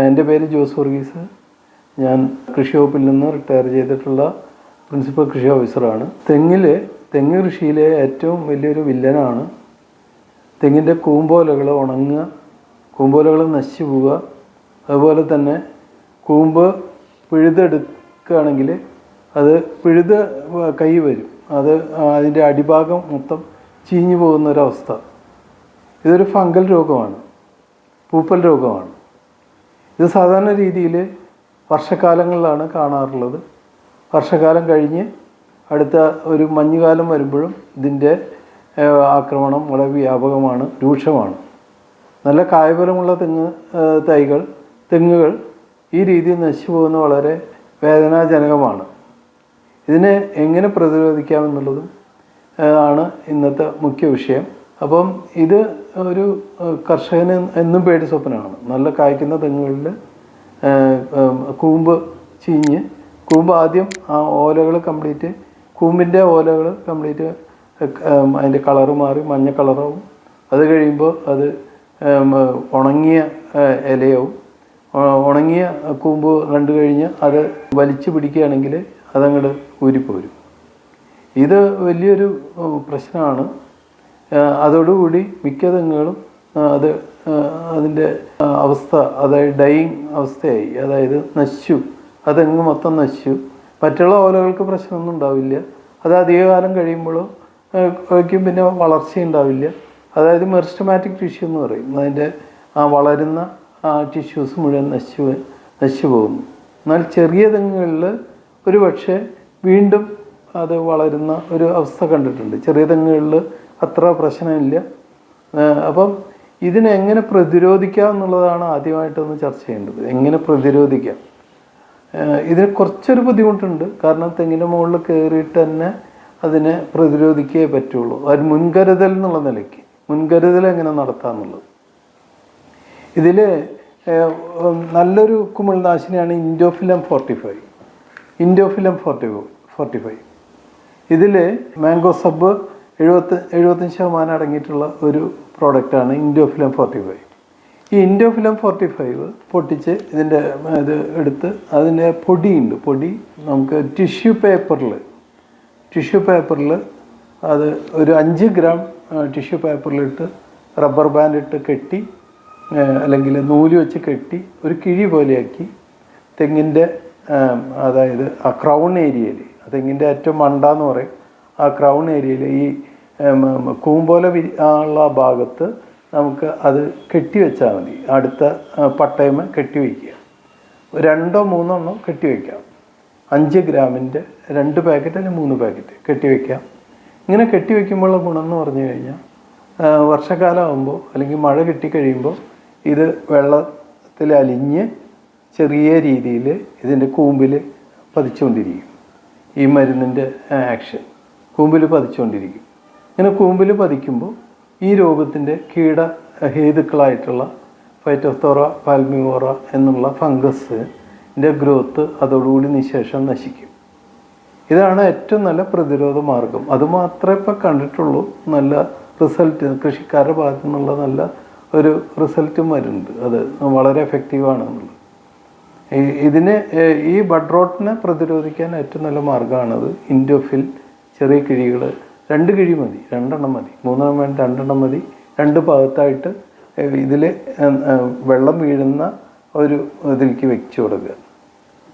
എൻ്റെ പേര് ജോസ് വർഗീസ്. ഞാൻ കൃഷി വകുപ്പിൽ നിന്ന് റിട്ടയർ ചെയ്തിട്ടുള്ള പ്രിൻസിപ്പൽ കൃഷി ഓഫീസറാണ്. തെങ്ങ് കൃഷിയിലെ ഏറ്റവും വലിയൊരു വില്ലനാണ് തെങ്ങിൻ്റെ കൂമ്പോലകൾ ഉണങ്ങുക, കൂമ്പോലകൾ നശിച്ചു പോവുക. അതുപോലെ തന്നെ കൂമ്പ് പിഴുതെടുക്കുകയാണെങ്കിൽ അത് കൈ വരും, അതിൻ്റെ അടിഭാഗം മൊത്തം ചീഞ്ഞു പോകുന്നൊരവസ്ഥ. ഇതൊരു ഫംഗൽ രോഗമാണ്, പൂപ്പൽ രോഗമാണ്. ഇത് സാധാരണ രീതിയിൽ വർഷക്കാലങ്ങളിലാണ് കാണാറുള്ളത്. വർഷക്കാലം കഴിഞ്ഞ് അടുത്ത ഒരു മഞ്ഞുകാലം വരുമ്പോഴും ഇതിൻ്റെ ആക്രമണം വളരെ വ്യാപകമാണ്, രൂക്ഷമാണ്. നല്ല കായ്ഫലമുള്ള തെങ്ങുകൾ ഈ രീതിയിൽ നശിച്ചു പോകുന്നത് വളരെ വേദനാജനകമാണ്. ഇതിനെ എങ്ങനെ പ്രതിരോധിക്കാമെന്നുള്ളതും ആണ് ഇന്നത്തെ മുഖ്യ വിഷയം. അപ്പം ഇത് ഒരു കർഷകന് എന്നും പേടി സ്വപ്നമാണ്. നല്ല കായ്ക്കുന്ന തെങ്ങുകളിൽ കൂമ്പ് ചീഞ്ഞ് ആദ്യം ആ ഓലകൾ കംപ്ലീറ്റ്, കൂമ്പിൻ്റെ ഓലകൾ കംപ്ലീറ്റ് അതിൻ്റെ കളറ് മാറി മഞ്ഞ കളറാവും. അത് കഴിയുമ്പോൾ അത് ഉണങ്ങിയ ഇലയാവും. ഉണങ്ങിയ കൂമ്പ് കണ്ടു കഴിഞ്ഞ് അത് വലിച്ചു പിടിക്കുകയാണെങ്കിൽ അതങ്ങോട്ട് ഊരിപ്പോരും. ഇത് വലിയൊരു പ്രശ്നമാണ്. അതോടുകൂടി മിക്ക തെങ്ങുകളും അതിൻ്റെ അവസ്ഥ, അതായത് ഡൈയിങ് അവസ്ഥയായി, അതായത് നശിച്ചു. ആ തെങ്ങ് മൊത്തം നശിച്ചു. മറ്റുള്ള ഓലകൾക്ക് പ്രശ്നമൊന്നും ഉണ്ടാവില്ല. അത് അധികകാലം കഴിയുമ്പോഴോ പിന്നെ വളർച്ചയുണ്ടാവില്ല. അതായത് മെറിസ്റ്റമാറ്റിക് ടിഷ്യൂ എന്ന് പറയും. അതിൻ്റെ വളരുന്ന ടിഷ്യൂസ് മുഴുവൻ നശിച്ചു പോകുന്നു. എന്നാൽ ചെറിയ തെങ്ങുകളിൽ ഒരു പക്ഷേ വീണ്ടും അത് വളരുന്ന ഒരു അവസ്ഥ കണ്ടിട്ടുണ്ട്. ചെറിയ തെങ്ങുകളിൽ അത്ര പ്രശ്നമില്ല. അപ്പം ഇതിനെങ്ങനെ പ്രതിരോധിക്കാം എന്നുള്ളതാണ് ആദ്യമായിട്ടൊന്ന് ചർച്ച ചെയ്യേണ്ടത്. എങ്ങനെ പ്രതിരോധിക്കാം? ഇതിന് കുറച്ചൊരു ബുദ്ധിമുട്ടുണ്ട്. കാരണം തെങ്ങിൻ്റെ മുകളിൽ കയറിയിട്ട് തന്നെ അതിനെ പ്രതിരോധിക്കേ പറ്റുള്ളൂ. ഒരു മുൻകരുതൽ എന്നുള്ള നിലയ്ക്ക് മുൻകരുതൽ എങ്ങനെ നടത്താമെന്നുള്ളത്. ഇതിൽ നല്ലൊരു കുമിൾനാശിനിയാണ് ഇൻഡോഫിലം 45. ഇതിൽ മാംഗോ സബ് 75% അടങ്ങിയിട്ടുള്ള ഒരു പ്രോഡക്റ്റാണ് ഇൻഡോഫിലം 45. ഈ ഇൻഡോഫിലം 45 പൊട്ടിച്ച് ഇതിൻ്റെ ഇത് എടുത്ത് അതിൻ്റെ പൊടി നമുക്ക് ടിഷ്യൂ പേപ്പറിൽ അത് ഒരു 5 ഗ്രാം ടിഷ്യൂ പേപ്പറിലിട്ട് റബ്ബർ ബാൻഡ് ഇട്ട് കെട്ടി, അല്ലെങ്കിൽ നൂല് വെച്ച് കെട്ടി ഒരു കിഴി പോലെയാക്കി തെങ്ങിൻ്റെ, അതായത് ആ ക്രൗൺ ഏരിയയിൽ, തെങ്ങിൻ്റെ ഏറ്റവും മണ്ടാന്ന് പറയും, ആ ക്രൗൺ ഏരിയയിൽ ഈ കൂമ്പോല ഉള്ള ഭാഗത്ത് നമുക്ക് അത് കെട്ടിവെച്ചാൽ മതി. അടുത്ത പട്ടയമ കെട്ടിവെക്കുക. 2 or 3 കെട്ടിവെക്കാം. 5 ഗ്രാമിൻ്റെ 2 പാക്കറ്റ് അല്ലെങ്കിൽ 3 പാക്കറ്റ് കെട്ടിവെക്കാം. ഇങ്ങനെ കെട്ടിവെക്കുമ്പോഴുള്ള ഗുണം എന്ന് പറഞ്ഞു കഴിഞ്ഞാൽ വർഷക്കാലം ആകുമ്പോൾ അല്ലെങ്കിൽ മഴ കിട്ടിക്കഴിയുമ്പോൾ ഇത് വെള്ളത്തിൽ അലിഞ്ഞ് ചെറിയ രീതിയിൽ ഇതിൻ്റെ കൂമ്പിൽ പതിച്ചുകൊണ്ടിരിക്കും. ഈ മരുന്നിൻ്റെ ആക്ഷൻ കൂമ്പിൽ പതിച്ചുകൊണ്ടിരിക്കും. ഇങ്ങനെ കൂമ്പിൽ പതിക്കുമ്പോൾ ഈ രോഗത്തിൻ്റെ ഹേതുക്കളായിട്ടുള്ള ഫൈറ്റോഫ്തോറ പാൽമിവോറ എന്നുള്ള ഫംഗസിൻ്റെ ഗ്രോത്ത് അതോടുകൂടി നിശേഷം നശിക്കും. ഇതാണ് ഏറ്റവും നല്ല പ്രതിരോധ മാർഗം. അതുമാത്രമേ ഇപ്പോൾ കണ്ടിട്ടുള്ളൂ. നല്ല റിസൾട്ട് കൃഷിക്കാരുടെ ഭാഗത്തു നിന്നുള്ള നല്ല ഒരു റിസൾട്ടും വരുന്നുണ്ട്. അത് വളരെ എഫക്റ്റീവാണ് എന്നുള്ളത്. ഈ ബഡ് റോട്ടിനെ പ്രതിരോധിക്കാൻ ഏറ്റവും നല്ല മാർഗ്ഗമാണത് ഇൻഡോഫിൽ. ചെറിയ കിഴികൾ 2 കിഴി മതി, 2 മതി, 3 വേണ്ട, 2 മതി. 2 ഭാഗത്തായിട്ട് ഇതിൽ വെള്ളം വീഴുന്ന ഒരു ഇതിലേക്ക് വെച്ച് കൊടുക്കുക.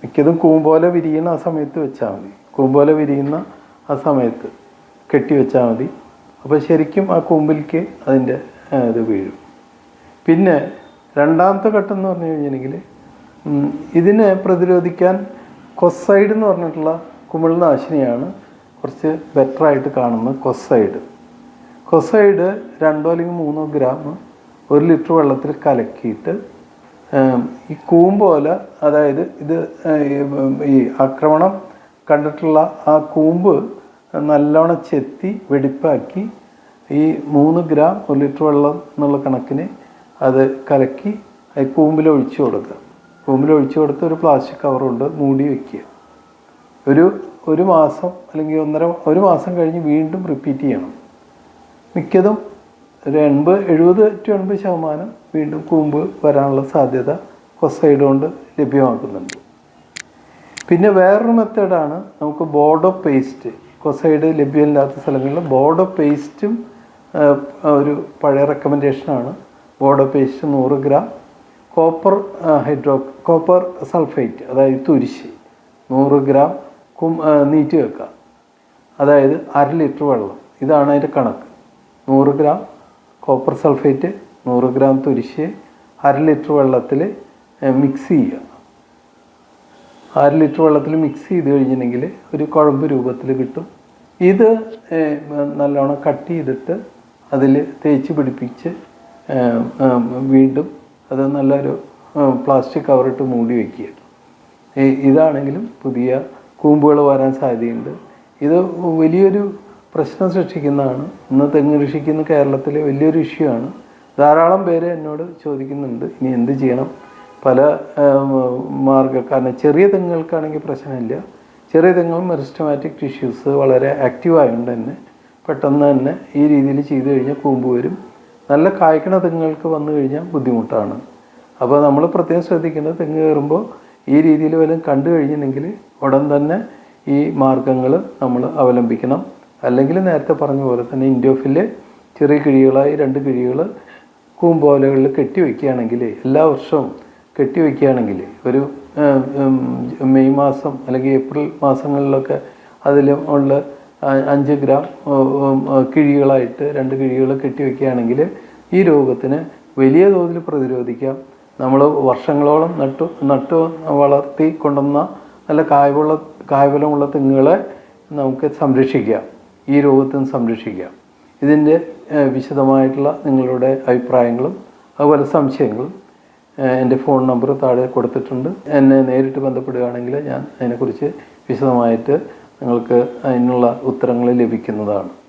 മിക്കതും കൂമ്പോല വിരിയുന്ന ആ സമയത്ത് വെച്ചാൽ മതി. കൂമ്പോല വിരിയുന്ന ആ സമയത്ത് കെട്ടി വെച്ചാൽ മതി. അപ്പോൾ ശരിക്കും ആ കൂമ്പിലേക്ക് അതിൻ്റെ ഇത് വീഴും. പിന്നെ രണ്ടാമത്തെ ഘട്ടം എന്ന് പറഞ്ഞു കഴിഞ്ഞിട്ടുണ്ടെങ്കിൽ ഇതിനെ പ്രതിരോധിക്കാൻ കൊസൈഡ് എന്ന് പറഞ്ഞിട്ടുള്ള കുമിൾനാശിനിയാണ് കുറച്ച് ബെറ്ററായിട്ട് കാണുന്നത്. കൊസൈഡ് 2 അല്ലെങ്കിൽ 3 ഗ്രാം 1 ലിറ്റർ വെള്ളത്തിൽ കലക്കിയിട്ട് ഈ കൂമ്പോല, അതായത് ഇത് ഈ ആക്രമണം കണ്ടിട്ടുള്ള ആ കൂമ്പ് നല്ലോണം ചെത്തി വെടിപ്പാക്കി ഈ 3 ഗ്രാം 1 ലിറ്റർ വെള്ളം എന്നുള്ള കണക്കിന് അത് കലക്കി കൂമ്പിൽ ഒഴിച്ചു കൊടുക്കുക. കൂമ്പിൽ കൊടുത്ത് ഒരു പ്ലാസ്റ്റിക് കവറുണ്ട് മൂടി വയ്ക്കുക. ഒരു മാസം അല്ലെങ്കിൽ 1 മാസം കഴിഞ്ഞ് വീണ്ടും റിപ്പീറ്റ് ചെയ്യണം. മിക്കതും 70 to 80% വീണ്ടും കൂമ്പ് വരാനുള്ള സാധ്യത കൊസൈഡ് കൊണ്ട് ലഭ്യമാക്കുന്നുണ്ട്. പിന്നെ വേറൊരു മെത്തേഡാണ് നമുക്ക് ബോർഡോ പേസ്റ്റ്. കൊസൈഡ് ലഭ്യമില്ലാത്ത സ്ഥലങ്ങളിൽ ബോർഡോ പേസ്റ്റും ഒരു പഴയ റെക്കമെൻഡേഷനാണ്. ബോർഡോ പേസ്റ്റ് 100 ഗ്രാം, കോപ്പർ സൾഫേറ്റ് അതായത് തുരിശ് 100 ഗ്രാം നീറ്റി വെക്കുക. അതായത് 1/2 ലിറ്റർ വെള്ളം. ഇതാണ് അതിൻ്റെ കണക്ക്. 100 ഗ്രാം കോപ്പർ സൾഫേറ്റ്, 100 ഗ്രാം തുരിശ് 1/2 ലിറ്റർ വെള്ളത്തിൽ മിക്സ് ചെയ്യുക. 1/2 ലിറ്റർ വെള്ളത്തിൽ മിക്സ് ചെയ്ത് കഴിഞ്ഞിട്ടുണ്ടെങ്കിൽ ഒരു കുഴമ്പ് രൂപത്തിൽ കിട്ടും. ഇത് നല്ലോണം കട്ട് ചെയ്തിട്ട് അതിൽ തേച്ച് പിടിപ്പിച്ച് വീണ്ടും അത് നല്ലൊരു പ്ലാസ്റ്റിക് കവറിട്ട് മൂടി വയ്ക്കുക. ഇതാണെങ്കിലും പുതിയ കൂമ്പുകൾ വരാൻ സാധ്യതയുണ്ട്. ഇത് വലിയൊരു പ്രശ്നം സൃഷ്ടിക്കുന്നതാണ്. ഇന്ന് തെങ്ങ് കൃഷിക്കുന്ന കേരളത്തിലെ വലിയൊരു ഇഷ്യൂ ആണ്. ധാരാളം പേര് എന്നോട് ചോദിക്കുന്നുണ്ട് ഇനി എന്ത് ചെയ്യണം. പല കാരണം ചെറിയ തെങ്ങുകൾക്കാണെങ്കിൽ പ്രശ്നമില്ല. ചെറിയ തെങ്ങും മെറിസ്റ്റമാറ്റിക് ടിഷ്യൂസ് വളരെ ആക്റ്റീവ് ആയതുകൊണ്ട് തന്നെ പെട്ടെന്ന് തന്നെ ഈ രീതിയിൽ ചെയ്തു കഴിഞ്ഞാൽ കൂമ്പ് വരും. നല്ല കായ്ക്കണ തെങ്ങുകൾക്ക് വന്നു കഴിഞ്ഞാൽ ബുദ്ധിമുട്ടാണ്. അപ്പോൾ നമ്മൾ പ്രത്യേകം ശ്രദ്ധിക്കേണ്ടത് തെങ്ങ് കയറുമ്പോൾ ഈ രീതിയിൽ വല്ലതും കണ്ടു കഴിഞ്ഞിട്ടുണ്ടെങ്കിൽ ഉടൻ തന്നെ ഈ മാർഗ്ഗങ്ങൾ നമ്മൾ അവലംബിക്കണം. അല്ലെങ്കിൽ നേരത്തെ പറഞ്ഞ പോലെ തന്നെ ഇൻഡോഫില് ചെറിയ കിഴികളായി 2 കിഴികൾ കൂമ്പോലകളിൽ കെട്ടിവെക്കുകയാണെങ്കിൽ എല്ലാ വർഷവും കെട്ടിവെക്കുകയാണെങ്കിൽ ഒരു മെയ് മാസം അല്ലെങ്കിൽ ഏപ്രിൽ മാസങ്ങളിലൊക്കെ അതിൽ ഉള്ള 5 ഗ്രാം കിഴികളായിട്ട് 2 കിഴികൾ കെട്ടിവെക്കുകയാണെങ്കിൽ ഈ രോഗത്തിന് വലിയ തോതിൽ പ്രതിരോധിക്കാം. നമ്മൾ വർഷങ്ങളോളം നട്ടു വളർത്തി കൊണ്ടുവന്ന നല്ല കായ്ഫലമുള്ള തെങ്ങുകളെ നമുക്ക് സംരക്ഷിക്കാം, ഈ രോഗത്തിൽ നിന്ന് സംരക്ഷിക്കാം. ഇതിൻ്റെ വിശദമായിട്ടുള്ള നിങ്ങളുടെ അഭിപ്രായങ്ങളും അതുപോലെ സംശയങ്ങളും എൻ്റെ ഫോൺ നമ്പർ താഴെ കൊടുത്തിട്ടുണ്ട്. എന്നെ നേരിട്ട് ബന്ധപ്പെടുകയാണെങ്കിൽ ഞാൻ അതിനെക്കുറിച്ച് വിശദമായിട്ട് നിങ്ങൾക്ക് അതിനുള്ള ഉത്തരങ്ങൾ ലഭിക്കുന്നതാണ്.